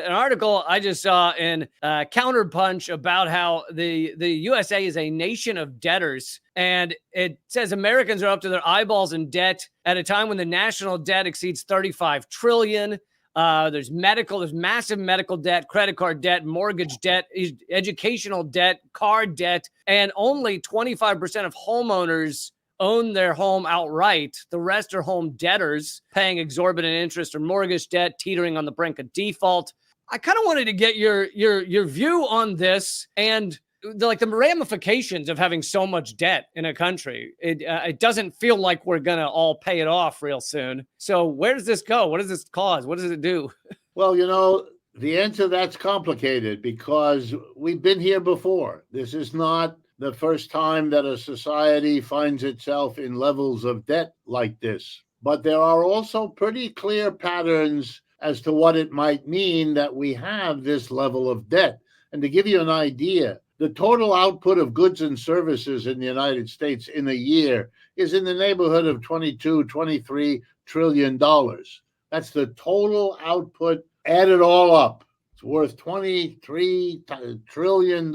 An article I just saw in Counterpunch about how the USA is a nation of debtors. And it says Americans are up to their eyeballs in debt at a time when the national debt exceeds 35 trillion. There's massive medical debt, credit card debt, mortgage debt, educational debt, car debt, and only 25% of homeowners own their home outright. The rest are home debtors paying exorbitant interest or mortgage debt, teetering on the brink of default. I kind of wanted to get your view on this and the ramifications of having so much debt in a country. It doesn't feel like we're gonna all pay it off real soon. So where does this go? What does this cause? What does it do? Well, the answer that's complicated because we've been here before. This is not the first time that a society finds itself in levels of debt like this. But there are also pretty clear patterns as to what it might mean that we have this level of debt. And to give you an idea, the total output of goods and services in the United States in a year is in the neighborhood of $23 trillion. That's the total output added all up. It's worth $23 trillion.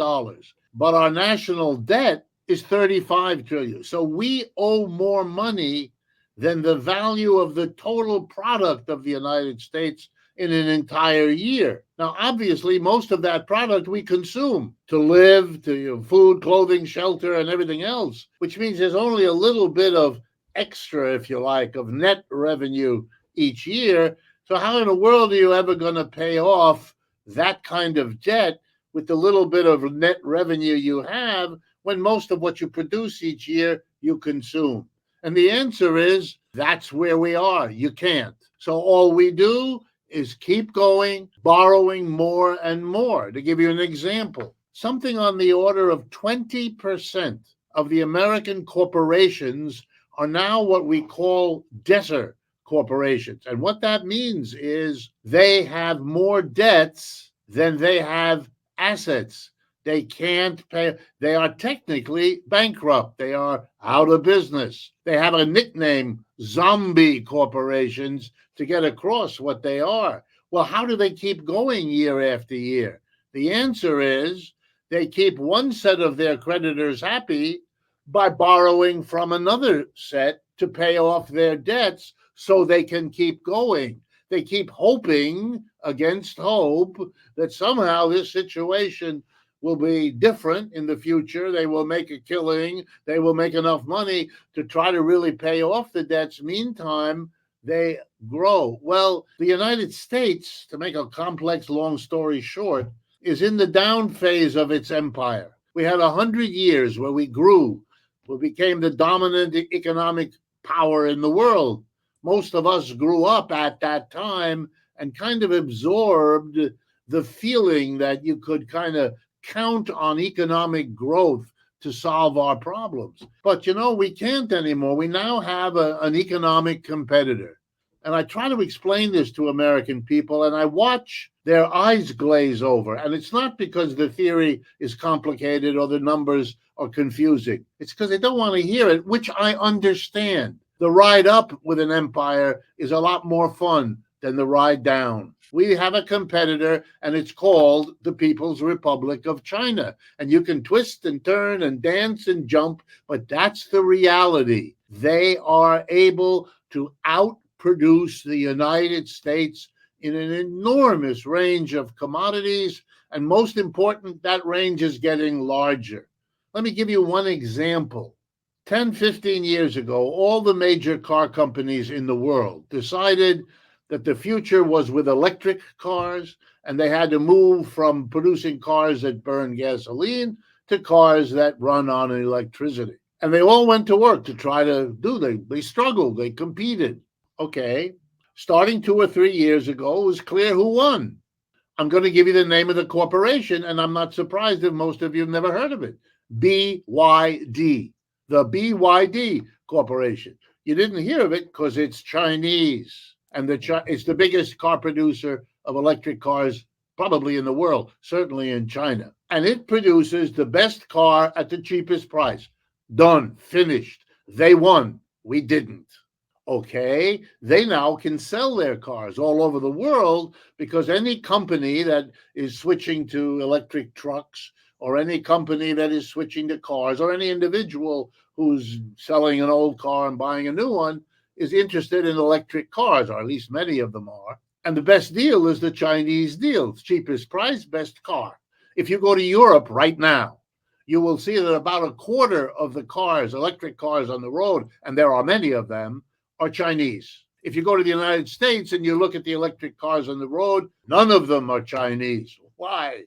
But our national debt is $35 trillion. So we owe more money than the value of the total product of the United States in an entire year. Now, obviously, most of that product we consume to live, to food, clothing, shelter, and everything else, which means there's only a little bit of extra, if you like, of net revenue each year. So how in the world are you ever going to pay off that kind of debt with the little bit of net revenue you have when most of what you produce each year you consume? And the answer is, that's where we are. You can't. So all we do is keep going, borrowing more and more. To give you an example, something on the order of 20% of the American corporations are now what we call debtor corporations. And what that means is they have more debts than they have assets. They can't pay. They are technically bankrupt. They are out of business. They have a nickname, zombie corporations, to get across what they are. Well, how do they keep going year after year? The answer is they keep one set of their creditors happy by borrowing from another set to pay off their debts so they can keep going. They keep hoping against hope that somehow this situation will be different in the future. They will make a killing. They will make enough money to try to really pay off the debts. Meantime, they grow. Well, the United States, to make a complex, long story short, is in the down phase of its empire. We had 100 years where we grew. We became the dominant economic power in the world. Most of us grew up at that time and kind of absorbed the feeling that you could kind of count on economic growth to solve our problems. But, we can't anymore. We now have an economic competitor. And I try to explain this to American people, and I watch their eyes glaze over. And it's not because the theory is complicated or the numbers are confusing. It's because they don't want to hear it, which I understand. The ride up with an empire is a lot more fun than the ride down. We have a competitor, and it's called the People's Republic of China. And you can twist and turn and dance and jump, but that's the reality. They are able to outproduce the United States in an enormous range of commodities. And most important, that range is getting larger. Let me give you one example. 10, 15 years ago, all the major car companies in the world decided that the future was with electric cars, and they had to move from producing cars that burn gasoline to cars that run on electricity. And they all went to work to try to they struggled, they competed. Okay, starting 2 or 3 years ago, it was clear who won. I'm going to give you the name of the corporation, and I'm not surprised if most of you have never heard of it. BYD, the BYD Corporation. You didn't hear of it because it's Chinese. And it's the biggest car producer of electric cars probably in the world, certainly in China. And it produces the best car at the cheapest price. Done, finished. They won. We didn't. Okay, they now can sell their cars all over the world because any company that is switching to electric trucks, or any company that is switching to cars, or any individual who's selling an old car and buying a new one is interested in electric cars, or at least many of them are. And the best deal is the Chinese deal. Cheapest price, best car. If you go to Europe right now, you will see that about a quarter of the cars, electric cars on the road, and there are many of them, are Chinese. If you go to the United States and you look at the electric cars on the road, none of them are Chinese. Why?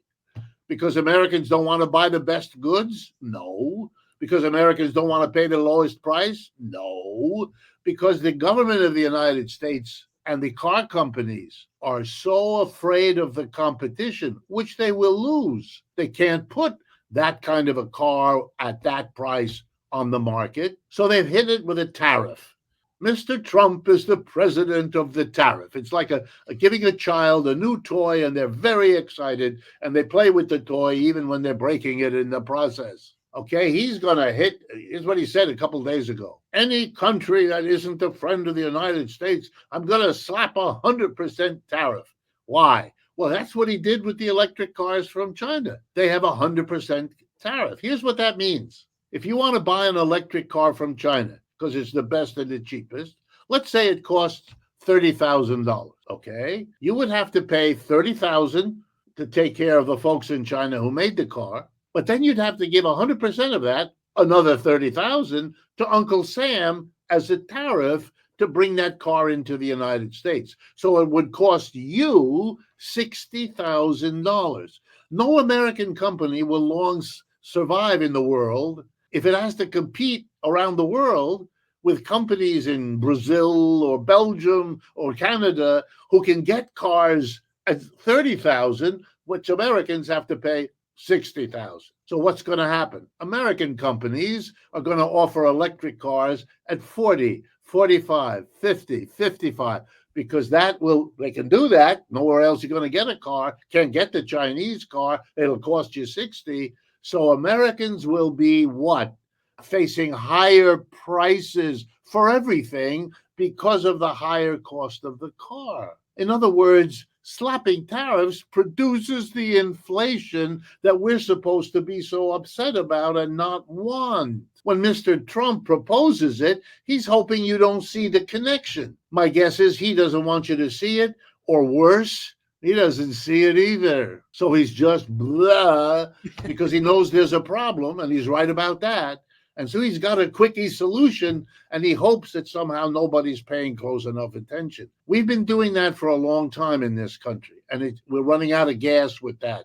Because Americans don't want to buy the best goods? No. Because Americans don't want to pay the lowest price? No. Because the government of the United States and the car companies are so afraid of the competition, which they will lose. They can't put that kind of a car at that price on the market. So they've hit it with a tariff. Mr. Trump is the president of the tariff. It's like giving a child a new toy, and they're very excited, and they play with the toy even when they're breaking it in the process. Okay, he's going to hit, here's what he said a couple days ago. Any country that isn't a friend of the United States, I'm going to slap 100% tariff. Why? Well, that's what he did with the electric cars from China. They have 100% tariff. Here's what that means. If you want to buy an electric car from China, because it's the best and the cheapest, let's say it costs $30,000, okay? You would have to pay $30,000 to take care of the folks in China who made the car, but then you'd have to give 100% of that, another $30,000, to Uncle Sam as a tariff to bring that car into the United States. So it would cost you $60,000. No American company will long survive in the world if it has to compete around the world with companies in Brazil or Belgium or Canada who can get cars at $30,000, which Americans have to pay $60,000. So what's going to happen? American companies are going to offer electric cars at $40,000, $45,000, $50,000, $55,000, because they can do that. Nowhere else you're going to get a car. Can't get the Chinese car. It'll cost you $60,000. So Americans will be what? Facing higher prices for everything because of the higher cost of the car. In other words, slapping tariffs produces the inflation that we're supposed to be so upset about and not want. When Mr. Trump proposes it, he's hoping you don't see the connection. My guess is he doesn't want you to see it, or worse, he doesn't see it either. So he's just blah, because he knows there's a problem, and he's right about that. And so he's got a quickie solution, and he hopes that somehow nobody's paying close enough attention. We've been doing that for a long time in this country, and we're running out of gas with that.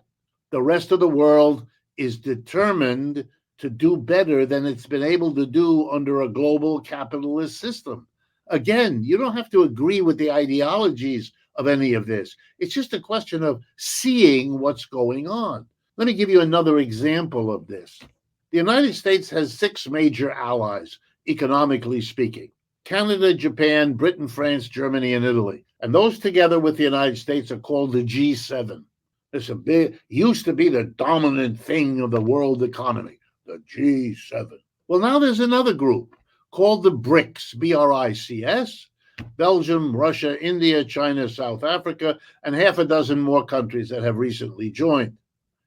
The rest of the world is determined to do better than it's been able to do under a global capitalist system. Again, you don't have to agree with the ideologies of any of this. It's just a question of seeing what's going on. Let me give you another example of this. The United States has 6 major allies, economically speaking: Canada, Japan, Britain, France, Germany, and Italy. And those together with the United States are called the G7. It's used to be the dominant thing of the world economy, the G7. Well, now there's another group called the BRICS, B-R-I-C-S, Belgium, Russia, India, China, South Africa, and half a dozen more countries that have recently joined.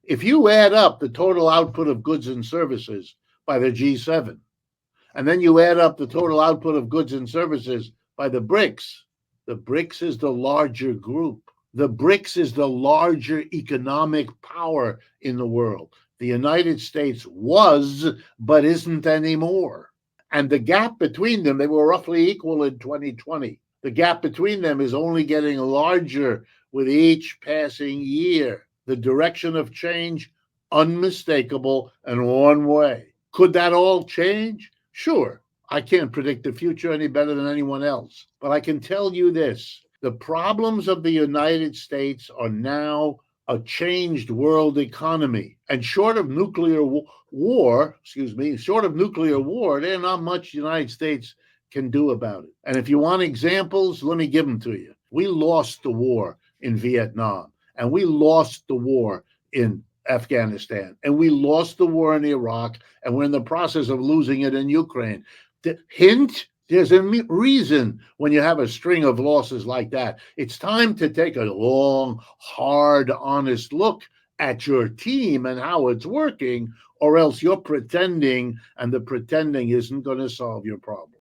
If you add up the total output of goods and services by the G7, and then you add up the total output of goods and services by the BRICS is the larger group. The BRICS is the larger economic power in the world. The United States was, but isn't anymore. And the gap between them, they were roughly equal in 2020. The gap between them is only getting larger with each passing year. The direction of change, unmistakable and one way. Could that all change? Sure. I can't predict the future any better than anyone else. But I can tell you this: the problems of the United States are now a changed world economy. And short of nuclear war, there's not much the United States can do about it. And if you want examples, let me give them to you. We lost the war in Vietnam. And we lost the war in Afghanistan, and we lost the war in Iraq, and we're in the process of losing it in Ukraine. The hint, There's a reason when you have a string of losses like that. It's time to take a long, hard, honest look at your team and how it's working, or else you're pretending, and the pretending isn't going to solve your problem.